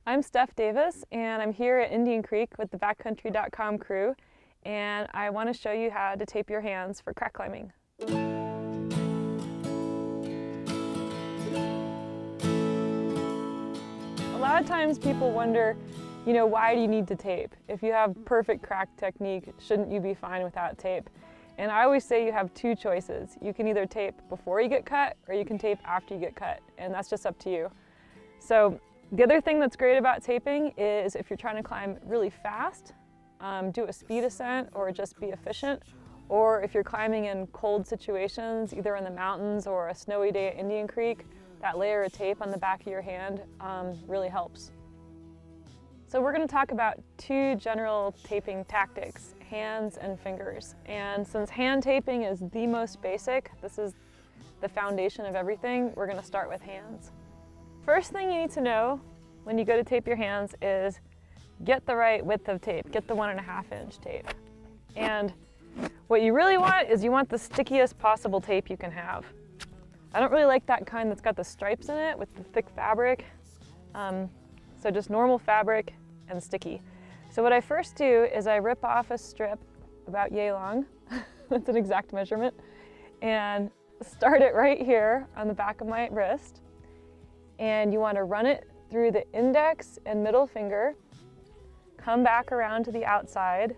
I'm Steph Davis, and I'm here at Indian Creek with the backcountry.com crew, and I want to show you how to tape your hands for crack climbing. A lot of times people wonder, why do you need to tape? If you have perfect crack technique, shouldn't you be fine without tape? And I always say you have two choices. You can either tape before you get cut, or you can tape after you get cut, and that's just up to you. So the other thing that's great about taping is if you're trying to climb really fast, do a speed ascent or just be efficient, or if you're climbing in cold situations, either in the mountains or a snowy day at Indian Creek, that layer of tape on the back of your hand really helps. So we're going to talk about two general taping tactics, hands and fingers. And since hand taping is the most basic, this is the foundation of everything, we're going to start with hands. First thing you need to know when you go to tape your hands is get the right width of tape, get the 1.5 inch tape. And what you really want is you want the stickiest possible tape you can have. I don't really like that kind that's got the stripes in it with the thick fabric. So just normal fabric and sticky. So what I first do is I rip off a strip about yay long, that's an exact measurement, and start it right here on the back of my wrist. And you want to run it through the index and middle finger, come back around to the outside,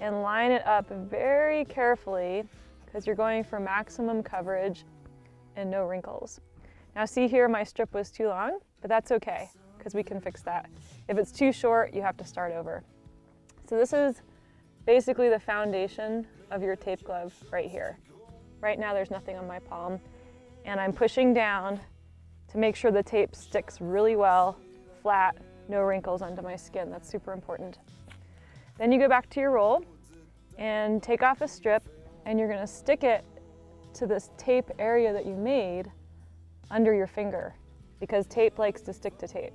and line it up very carefully because you're going for maximum coverage and no wrinkles. Now see here, my strip was too long, but that's okay because we can fix that. If it's too short, you have to start over. So this is basically the foundation of your tape glove right here. Right now there's nothing on my palm, and I'm pushing down to make sure the tape sticks really well, flat, no wrinkles onto my skin. That's super important. Then you go back to your roll and take off a strip, and you're gonna stick it to this tape area that you made under your finger, because tape likes to stick to tape.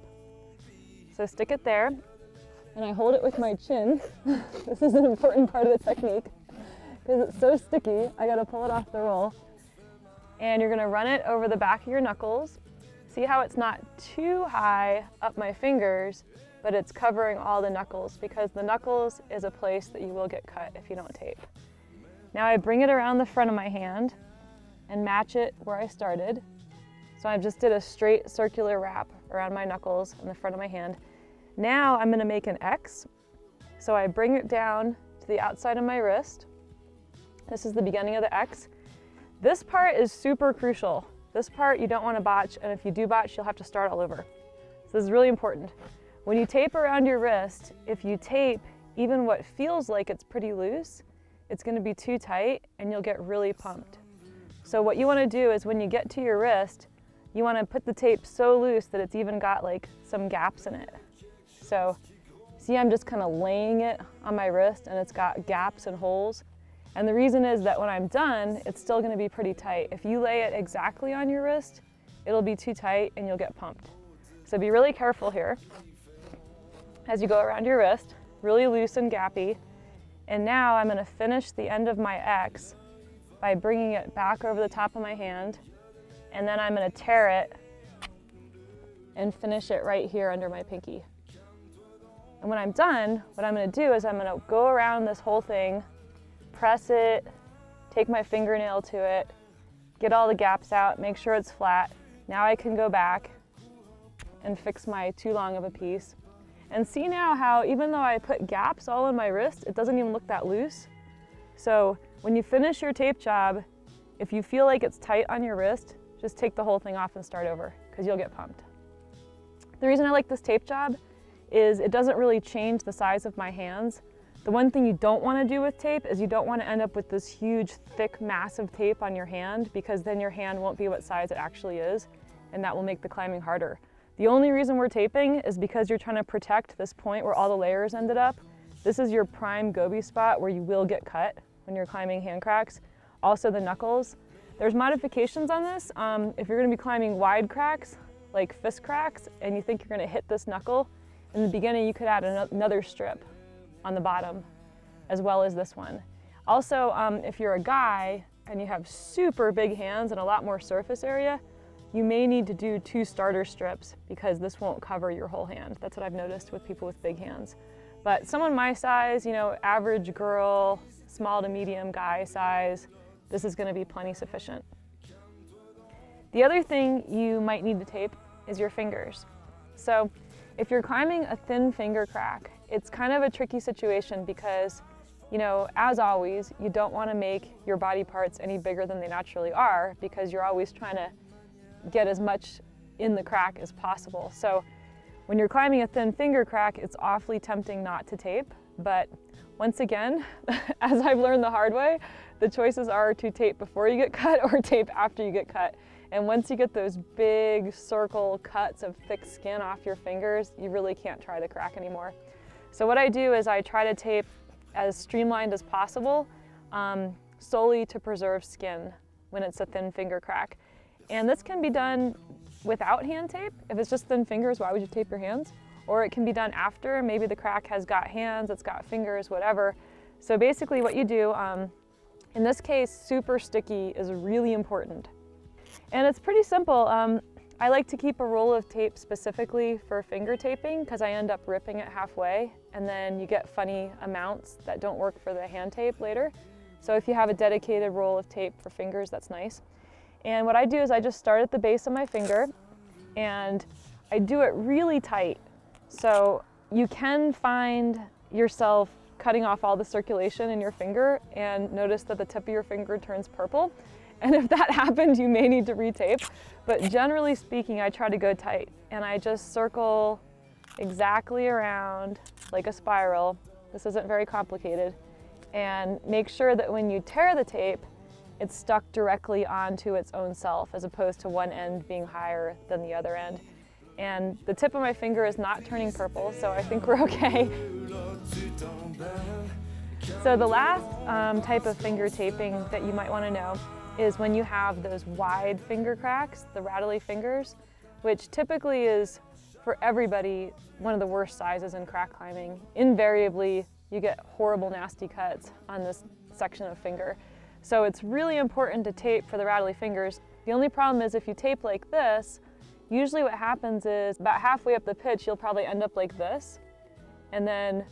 So stick it there, and I hold it with my chin. This is an important part of the technique, because it's so sticky, I gotta pull it off the roll. And you're gonna run it over the back of your knuckles. See how it's not too high up my fingers, but it's covering all the knuckles, because the knuckles is a place that you will get cut if you don't tape. Now I bring it around the front of my hand and match it where I started. So I just did a straight circular wrap around my knuckles and the front of my hand. Now I'm going to make an X. So I bring it down to the outside of my wrist. This is the beginning of the X. This part is super crucial. This part you don't want to botch, and if you do botch, you'll have to start all over. So this is really important. When you tape around your wrist, if you tape even what feels like it's pretty loose, it's going to be too tight and you'll get really pumped. So what you want to do is when you get to your wrist, you want to put the tape so loose that it's even got like some gaps in it. So see, I'm just kind of laying it on my wrist and it's got gaps and holes. And the reason is that when I'm done, it's still going to be pretty tight. If you lay it exactly on your wrist, it'll be too tight and you'll get pumped. So be really careful here as you go around your wrist, really loose and gappy. And now I'm going to finish the end of my X by bringing it back over the top of my hand, and then I'm going to tear it and finish it right here under my pinky. And when I'm done, what I'm going to do is I'm going to go around this whole thing, press it, take my fingernail to it, get all the gaps out, make sure it's flat. Now I can go back and fix my too long of a piece. And see now how even though I put gaps all in my wrist, it doesn't even look that loose. So when you finish your tape job, if you feel like it's tight on your wrist, just take the whole thing off and start over, because you'll get pumped. The reason I like this tape job is it doesn't really change the size of my hands. The one thing you don't want to do with tape is you don't want to end up with this huge, thick, massive tape on your hand, because then your hand won't be what size it actually is, and that will make the climbing harder. The only reason we're taping is because you're trying to protect this point where all the layers ended up. This is your prime goby spot where you will get cut when you're climbing hand cracks. Also the knuckles. There's modifications on this. If you're going to be climbing wide cracks, like fist cracks, and you think you're going to hit this knuckle, in the beginning you could add another strip on the bottom, as well as this one. Also, if you're a guy and you have super big hands and a lot more surface area, you may need to do 2 starter strips because this won't cover your whole hand. That's what I've noticed with people with big hands. But someone my size, you know, average girl, small to medium guy size, this is going to be plenty sufficient. The other thing you might need to tape is your fingers. So if you're climbing a thin finger crack, it's kind of a tricky situation because, you know, as always, you don't want to make your body parts any bigger than they naturally are because you're always trying to get as much in the crack as possible. So when you're climbing a thin finger crack, it's awfully tempting not to tape. But once again, as I've learned the hard way, the choices are to tape before you get cut or tape after you get cut. And once you get those big circle cuts of thick skin off your fingers, you really can't try the crack anymore. So what I do is I try to tape as streamlined as possible, solely to preserve skin when it's a thin finger crack. And this can be done without hand tape. If it's just thin fingers, why would you tape your hands? Or it can be done after. Maybe the crack has got hands, it's got fingers, whatever. So basically what you do, in this case, super sticky is really important. And it's pretty simple. I like to keep a roll of tape specifically for finger taping because I end up ripping it halfway and then you get funny amounts that don't work for the hand tape later. So if you have a dedicated roll of tape for fingers, that's nice. And what I do is I just start at the base of my finger and I do it really tight. So you can find yourself cutting off all the circulation in your finger and notice that the tip of your finger turns purple. And if that happened, you may need to retape. But generally speaking, I try to go tight and I just circle exactly around like a spiral. This isn't very complicated. And make sure that when you tear the tape, it's stuck directly onto its own self as opposed to one end being higher than the other end. And the tip of my finger is not turning purple, so I think we're okay. So the last type of finger taping that you might want to know is when you have those wide finger cracks, the rattly fingers, which typically is, for everybody, one of the worst sizes in crack climbing. Invariably, you get horrible, nasty cuts on this section of finger. So it's really important to tape for the rattly fingers. The only problem is if you tape like this, usually what happens is about halfway up the pitch, you'll probably end up like this. And then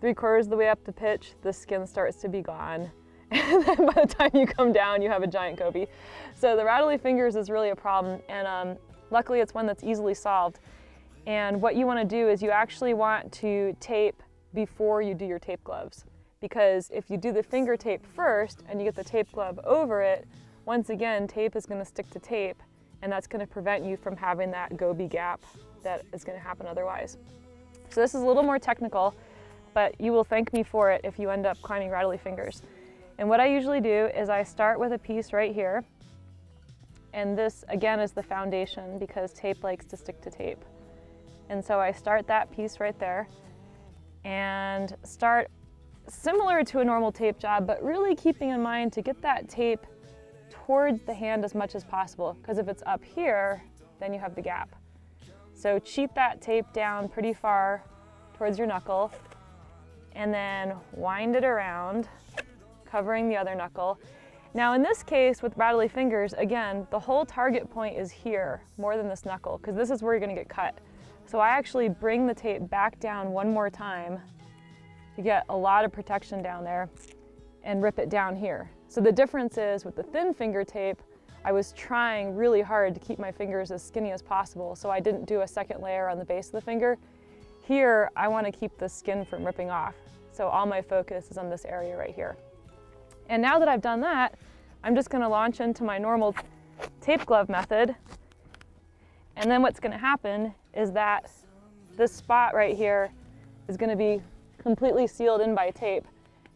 3/4 of the way up the pitch, the skin starts to be gone. And then by the time you come down, you have a giant goby. So the rattly fingers is really a problem, and luckily it's one that's easily solved. And what you want to do is you actually want to tape before you do your tape gloves. Because if you do the finger tape first and you get the tape glove over it, once again, tape is going to stick to tape, and that's going to prevent you from having that goby gap that is going to happen otherwise. So this is a little more technical, but you will thank me for it if you end up climbing rattly fingers. And what I usually do is I start with a piece right here, and this again is the foundation because tape likes to stick to tape. And so I start that piece right there and start similar to a normal tape job, but really keeping in mind to get that tape towards the hand as much as possible, because if it's up here, then you have the gap. So cheat that tape down pretty far towards your knuckle and then wind it around, covering the other knuckle. Now in this case with rattly fingers, again, the whole target point is here more than this knuckle, because this is where you're going to get cut. So I actually bring the tape back down one more time to get a lot of protection down there and rip it down here. So the difference is with the thin finger tape, I was trying really hard to keep my fingers as skinny as possible, so I didn't do a second layer on the base of the finger. Here, I want to keep the skin from ripping off, so all my focus is on this area right here. And now that I've done that, I'm just going to launch into my normal tape glove method. And then what's going to happen is that this spot right here is going to be completely sealed in by tape,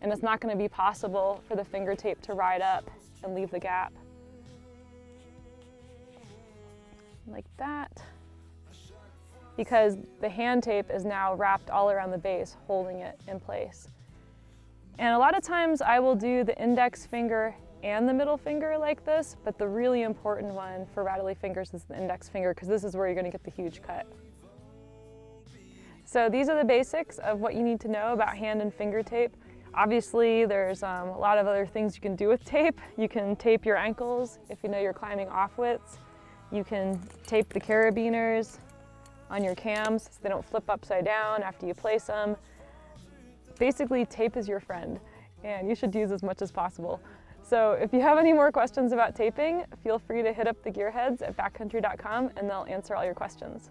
and it's not going to be possible for the finger tape to ride up and leave the gap. Like that. Because the hand tape is now wrapped all around the base, holding it in place. And a lot of times I will do the index finger and the middle finger like this, but the really important one for rattly fingers is the index finger, because this is where you're going to get the huge cut. So these are the basics of what you need to know about hand and finger tape. Obviously, there's a lot of other things you can do with tape. You can tape your ankles if you know you're climbing off widths. You can tape the carabiners on your cams so they don't flip upside down after you place them. Basically, tape is your friend, and you should use as much as possible. So if you have any more questions about taping, feel free to hit up the gearheads at backcountry.com and they'll answer all your questions.